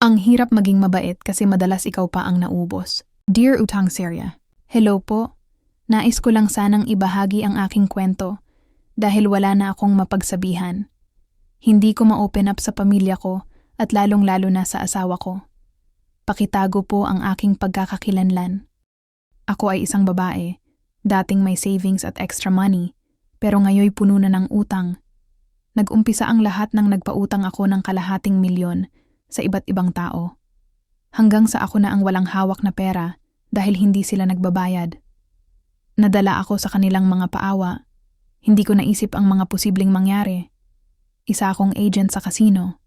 Ang hirap maging mabait kasi madalas ikaw pa ang naubos. Dear Utang Serya, hello po. Nais ko lang sanang ibahagi ang aking kwento dahil wala na akong mapagsabihan. Hindi ko ma-open up sa pamilya ko at lalong-lalo na sa asawa ko. Pakitago po ang aking pagkakakilanlan. Ako ay isang babae, dating may savings at extra money, pero ngayoy puno na ng utang. Nag-umpisa ang lahat nang nagpautang ako ng kalahating milyon sa iba't ibang tao. Hanggang sa ako na ang walang hawak na pera dahil hindi sila nagbabayad. Nadala ako sa kanilang mga paawa. Hindi ko naisip ang mga posibleng mangyari. Isa akong agent sa casino.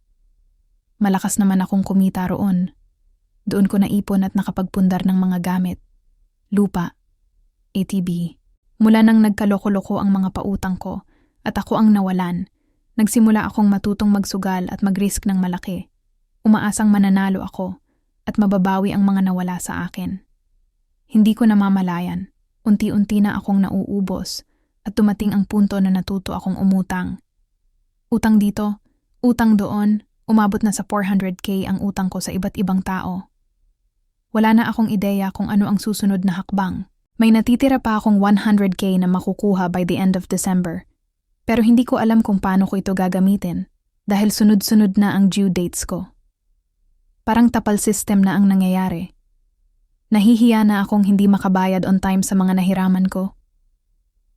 Malakas naman akong kumita roon. Doon ko naipon at nakapagpundar ng mga gamit. Lupa, ATB. Mula nang nagkaloko-loko ang mga pautang ko at ako ang nawalan, nagsimula akong matutong magsugal at mag-risk ng malaki. Umaasang mananalo ako at mababawi ang mga nawala sa akin. Hindi ko namamalayan, unti-unti na akong nauubos at dumating ang punto na natuto akong umutang. Utang dito, utang doon, umabot na sa 400K ang utang ko sa iba't ibang tao. Wala na akong ideya kung ano ang susunod na hakbang. May natitira pa akong 100K na makukuha by the end of December. Pero hindi ko alam kung paano ko ito gagamitin dahil sunod-sunod na ang due dates ko. Parang tapal system na ang nangyayari. Nahihiya na akong hindi makabayad on time sa mga nahiraman ko.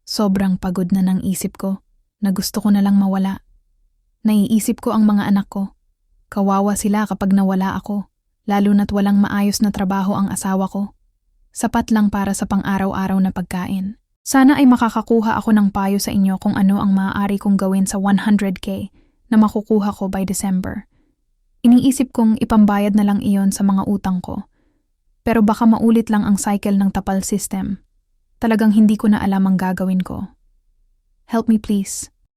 Sobrang pagod na ng isip ko na gusto ko na lang mawala. Naiisip ko ang mga anak ko. Kawawa sila kapag nawala ako, lalo na't walang maayos na trabaho ang asawa ko. Sapat lang para sa pang-araw-araw na pagkain. Sana ay makakakuha ako ng payo sa inyo kung ano ang maaari kong gawin sa 100K na makukuha ko by December. Iniisip kong ipambayad na lang iyon sa mga utang ko. Pero baka maulit lang ang cycle ng tapal system. Talagang hindi ko na alam ang gagawin ko. Help me please.